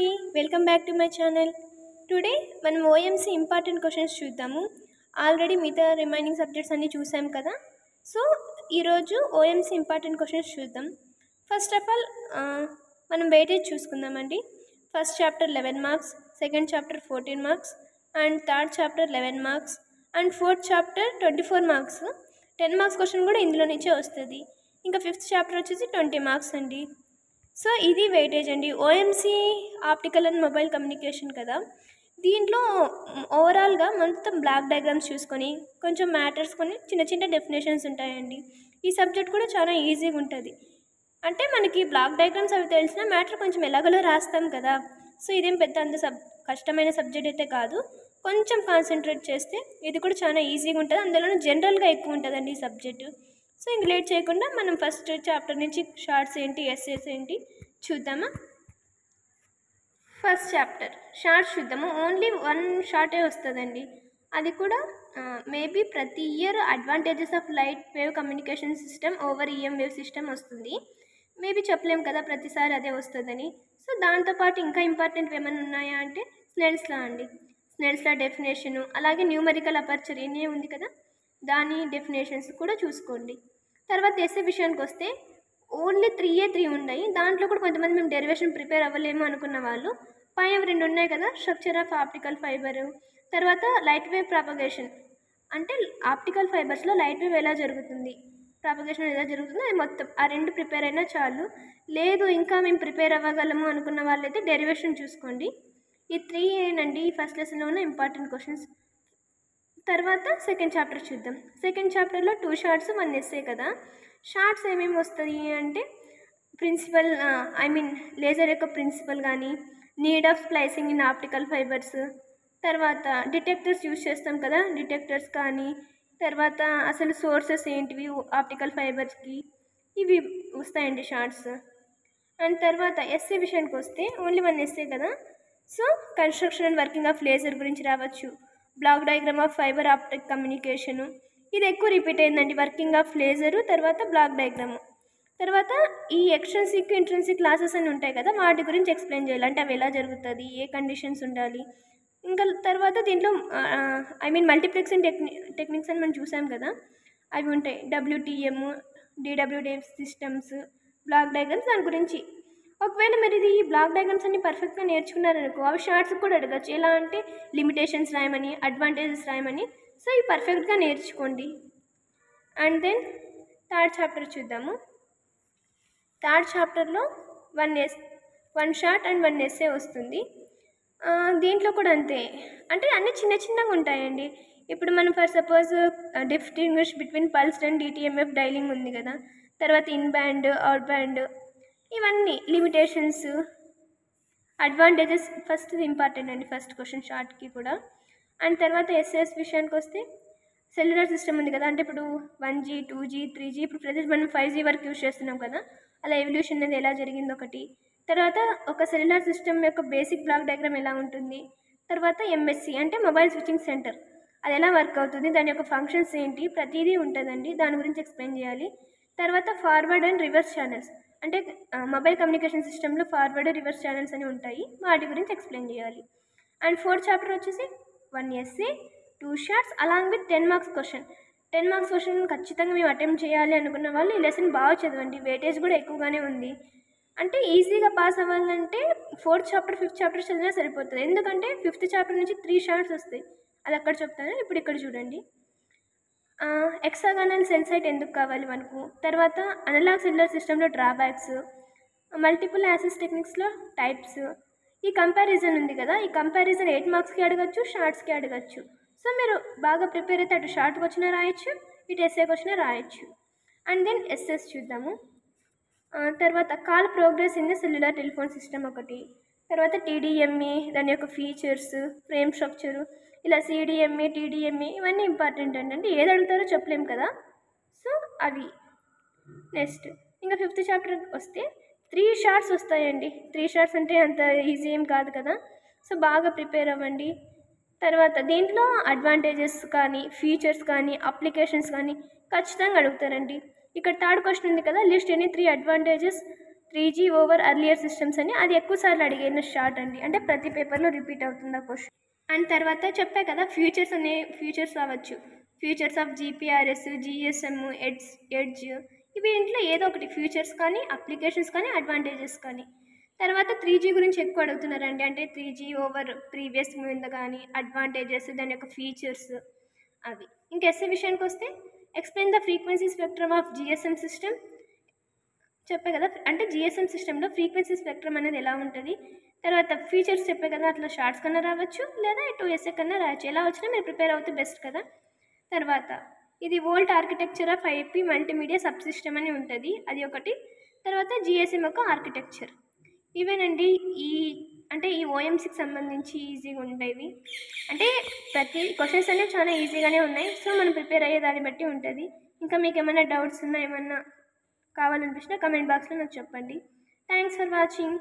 అండి, welcome back to my channel. Today మనం OMC important questions చూద్దాము. ఆల్రెడీ మిగతా రిమైనింగ్ సబ్జెక్ట్స్ అన్నీ చూసాం కదా. సో ఈరోజు ఓఎంసీ ఇంపార్టెంట్ క్వశ్చన్స్ చూద్దాం. ఫస్ట్ ఆఫ్ ఆల్ మనం వెయిటేజ్ చూసుకుందామండి. First chapter 11 marks, second chapter 14 marks, and third chapter 11 marks, and fourth chapter 24 marks. 10 marks question కూడా ఇందులో నుంచే వస్తుంది. ఇంకా ఫిఫ్త్ చాప్టర్ వచ్చేసి 20 మార్క్స్ అండి. సో ఇది వెయిటేజ్ అండి. OMC optical and mobile communication కదా, దీంట్లో ఓవరాల్గా మొత్తం బ్లాక్ డయాగ్రామ్స్ చూసుకొని కొంచెం మ్యాటర్స్ కొని చిన్న చిన్న డెఫినేషన్స్ ఉంటాయండి. ఈ సబ్జెక్ట్ కూడా చాలా ఈజీగా ఉంటుంది. అంటే మనకి బ్లాక్ డయాగ్రామ్స్ అవి తెలిసిన మ్యాటర్ కొంచెం ఎలాగలో రాస్తాం కదా. సో ఇదేం పెద్ద అంత కష్టమైన సబ్జెక్ట్ అయితే కాదు. కొంచెం కాన్సన్ట్రేట్ చేస్తే ఇది కూడా చాలా ఈజీగా ఉంటుంది. అందులోనూ జనరల్గా ఎక్కువ ఉంటుందండి ఈ సబ్జెక్టు. సో ఇంక లేట్ చేయకుండా మనం ఫస్ట్ చాప్టర్ నుంచి షార్ట్స్ ఏంటి, ఎస్సేస్ ఏంటి చూద్దామా. ఫస్ట్ చాప్టర్ షార్ట్స్ చూద్దాము. ఓన్లీ 1 షార్టే వస్తుందండి. అది కూడా మేబీ ప్రతి year advantages of light wave communication system over EM wave system వస్తుంది. మేబీ చెప్పలేము కదా ప్రతిసారి అదే వస్తుందని. సో దాంతోపాటు ఇంకా ఇంపార్టెంట్ ఏమైనా ఉన్నాయా అంటే స్నెల్స్ లా అండి. స్నెల్స్ లా డెఫినేషను, అలాగే న్యూమరికల్ అపర్చర్ ఎన్ఏ ఉంది కదా, దాని డెఫినేషన్స్ కూడా చూసుకోండి. తర్వాత ఎస్ఏ విషయానికి వస్తే ఓన్లీ 3 ఉన్నాయి. దాంట్లో కూడా కొంతమంది మేము డెరివేషన్ ప్రిపేర్ అవ్వలేము అనుకున్న వాళ్ళు పైన 2 ఉన్నాయి కదా, స్ట్రక్చర్ ఆఫ్ ఆప్టికల్ ఫైబర్, తర్వాత లైట్ వేవ్ ప్రాపగేషన్. అంటే ఆప్టికల్ ఫైబర్స్లో లైట్ వేవ్ ఎలా జరుగుతుంది, ప్రాపగేషన్ ఎలా జరుగుతుందో అది మొత్తం ఆ 2 ప్రిపేర్ అయినా చాలు. లేదు ఇంకా మేము ప్రిపేర్ అవ్వగలము అనుకున్న వాళ్ళైతే డెరివేషన్ చూసుకోండి. ఈ 3 ఏనండి ఫస్ట్ లెసన్లో ఉన్న ఇంపార్టెంట్ క్వశ్చన్స్. తర్వాత సెకండ్ చాప్టర్ చూద్దాం. సెకండ్ చాప్టర్లో 2 షార్ట్స్ 1 ఎస్సే కదా. షార్ట్స్ ఏమేమి వస్తాయి అంటే ప్రిన్సిపల్ లేజర్ యొక్క ప్రిన్సిపల్ కానీ, need of splicing in optical fibres, తర్వాత డిటెక్టర్స్ యూజ్ చేస్తాం కదా, డిటెక్టర్స్ కానీ, తర్వాత అసలు సోర్సెస్ ఏంటివి ఆప్టికల్ ఫైబర్స్కి, ఇవి వస్తాయండి షార్ట్స్. అండ్ తర్వాత ఎస్సే విషయానికి వస్తే ఓన్లీ 1 ఎస్సే కదా. So construction and working of laser గురించి రావచ్చు, block diagram of fibre optic communication, ఇది ఎక్కువ రిపీట్ అయిందండి. వర్కింగ్ ఆఫ్ లేజరు, తర్వాత బ్లాక్ డయాగ్రాము, తర్వాత ఈ ఎక్స్ట్రెన్సిక్ ఇంట్రెన్సిక్ క్లాసెస్ అని ఉంటాయి కదా, వాటి గురించి ఎక్స్ప్లెయిన్ చేయాలి. అంటే అవి ఎలా జరుగుతుంది, ఏ కండిషన్స్ ఉండాలి. ఇంకా తర్వాత దీంట్లో మల్టీప్లెక్సింగ్ టెక్నిక్స్ అని మనం చూసాం కదా, అవి ఉంటాయి. WTM, DWDM systems, block diagrams, దాని గురించి. ఒకవేళ మీరు ఇది బ్లాక్ డయాగ్రామ్స్ అన్ని పర్ఫెక్ట్గా నేర్చుకున్నారనుకో అవి షార్ట్స్ కూడా అడగచ్చు. ఎలా అంటే లిమిటేషన్స్ రాయమని, అడ్వాంటేజెస్ రాయమని. సో ఇవి పర్ఫెక్ట్గా నేర్చుకోండి. అండ్ దెన్ థర్డ్ చాప్టర్ చూద్దాము. థర్డ్ చాప్టర్లో 1 షార్ట్ అండ్ 1 ఎస్సే వస్తుంది. దీంట్లో కూడా అంతే, అంటే అన్నీ చిన్న చిన్నగా ఉంటాయండి. ఇప్పుడు మనం for suppose distinguish between pulsed and DTMF dialling ఉంది కదా, తర్వాత ఇన్ బ్యాండ్, అవుట్ బ్యాండ్, ఇవన్నీ లిమిటేషన్స్, అడ్వాంటేజెస్ ఫస్ట్ ఇంపార్టెంట్ అండి ఫస్ట్ క్వశ్చన్ షార్ట్కి కూడా. అండ్ తర్వాత ఎస్ఎస్ విషయానికి వస్తే సెల్యులర్ సిస్టమ్ ఉంది కదా, అంటే ఇప్పుడు 1G, 2G, 3G, ఇప్పుడు ప్రజెంట్ మనం 5G వరకు యూజ్ చేస్తున్నాం కదా, అలా ఎవల్యూషన్ అనేది ఎలా జరిగింది ఒకటి. తర్వాత ఒక సెల్యులర్ సిస్టమ్ యొక్క బేసిక్ బ్లాక్ డయాగ్రామ్ ఎలా ఉంటుంది. తర్వాత MSC అంటే మొబైల్ స్విచ్చింగ్ సెంటర్, అది ఎలా వర్క్ అవుతుంది, దాని యొక్క ఫంక్షన్స్ ఏంటి, ప్రతిదీ ఉంటుందండి. దాని గురించి ఎక్స్ప్లెయిన్ చేయాలి. తర్వాత ఫార్వర్డ్ అండ్ రివర్స్ ఛానల్స్, అంటే మొబైల్ కమ్యూనికేషన్ సిస్టంలో ఫార్వర్డ్ రివర్స్ ఛానల్స్ అని ఉంటాయి, వాటి గురించి ఎక్స్ప్లెయిన్ చేయాలి. అండ్ ఫోర్త్ చాప్టర్ వచ్చేసి 1 essay, 2 shorts, along with 10 marks question. 10 marks question ఖచ్చితంగా మేము అటెంప్ట్ చేయాలి అనుకున్న వాళ్ళు ఈ లెసన్ బాగా చదవండి. వెయిటేజ్ కూడా ఎక్కువగానే ఉంది. అంటే ఈజీగా పాస్ అవ్వాలంటే 4th చాప్టర్ 5th చాప్టర్ చదివినా సరిపోతుంది. ఎందుకంటే 5th చాప్టర్ నుంచి 3 షార్ట్స్ వస్తాయి, అది అక్కడ చెప్తాను. ఇప్పుడు ఇక్కడ చూడండి. హెక్సాగానల్ సెల్ సైట్ ఎందుకు కావాలి మనకు, తర్వాత అనలాగ్ సెల్యులర్ సిస్టంలో డ్రాబ్యాక్స్, మల్టిపుల్ యాక్సెస్ టెక్నిక్స్లో టైప్స్, ఈ కంపారిజన్ ఉంది కదా, ఈ కంపారిజన్ 8 మార్క్స్కి అడగచ్చు, షార్ట్స్కి అడగచ్చు. సో మీరు బాగా ప్రిపేర్ అయితే అటు షార్ట్కి వచ్చినా రాయొచ్చు, ఇటు ఎస్ఏకి వచ్చినా రాయొచ్చు. అండ్ దెన్ ఎస్ఎస్ చూద్దాము. తర్వాత call progress in the cellular telephone system ఒకటి, తర్వాత TDMA దాని యొక్క ఫీచర్స్, ఫ్రేమ్ స్ట్రక్చరు, ఇలా CDMA, TDMA, ఇవన్నీ ఇంపార్టెంట్ అండి. అంటే ఏది అడుగుతారో చెప్పలేము కదా, సో అవి. నెక్స్ట్ ఇంకా 5th చాప్టర్ వస్తే 3 షార్ట్స్ వస్తాయండి. 3 షార్ట్స్ అంటే అంత ఈజీ ఏం కాదు కదా, సో బాగా ప్రిపేర్ అవ్వండి. తర్వాత దీంట్లో అడ్వాంటేజెస్ కానీ, ఫీచర్స్ కానీ, అప్లికేషన్స్ కానీ ఖచ్చితంగా అడుగుతారండి. ఇక్కడ థర్డ్ క్వశ్చన్ ఉంది కదా, list any 3 advantages 3G over earlier systems అని, అది ఎక్కువసార్లు అడిగిన షార్ట్ అండి. అంటే ప్రతి పేపర్లో రిపీట్ అవుతుంది ఆ క్వశ్చన్. అండ్ తర్వాత చెప్పా కదా ఫ్యూచర్స్ అవ్వచ్చు. Features of GPRS, GSM, edge ఇవి ఇంట్లో ఏదో ఒకటి ఫ్యూచర్స్ కానీ, అప్లికేషన్స్ కానీ, అడ్వాంటేజెస్ కానీ. తర్వాత 3G గురించి ఎక్కువ అడుగుతున్నారండి. అంటే 3G ఓవర్ ప్రీవియస్ మీద కానీ, అడ్వాంటేజెస్, దాని యొక్క ఫీచర్స్ అవి. ఇంకా ఎస్ఏ విషయానికి వస్తే explain the frequency spectrum of GSM system. చెప్పే కదా, అంటే జిఎస్ఎం సిస్టంలో ఫ్రీక్వెన్సీ స్పెక్ట్రమ్ అనేది ఎలా ఉంటుంది. తర్వాత ఫీచర్స్ చెప్పే కదా, అట్లా షార్ట్స్ కన్నా రావచ్చు, లేదా 2 ఎస్ఏ కన్నా రావచ్చు. ఎలా వచ్చినా మీరు ప్రిపేర్ అవుతే బెస్ట్ కదా. తర్వాత ఇది volt architecture of IP multimedia sub system అని ఉంటుంది, అది ఒకటి. తర్వాత జిఎస్ఎం యొక్క ఆర్కిటెక్చర్. ఇవేనండి ఈ ఓఎంసీకి సంబంధించి ఈజీగా ఉండేవి. అంటే ప్రతి క్వశ్చన్స్ అనేవి చాలా ఈజీగానే ఉన్నాయి. సో మనం ప్రిపేర్ అయ్యే దాన్ని బట్టి ఉంటుంది. ఇంకా మీకు ఏమైనా డౌట్స్ ఉన్నా, ఏమన్నా కావాలనిపించినా కమెంట్ బాక్స్లో నాకు చెప్పండి. Thanks for watching.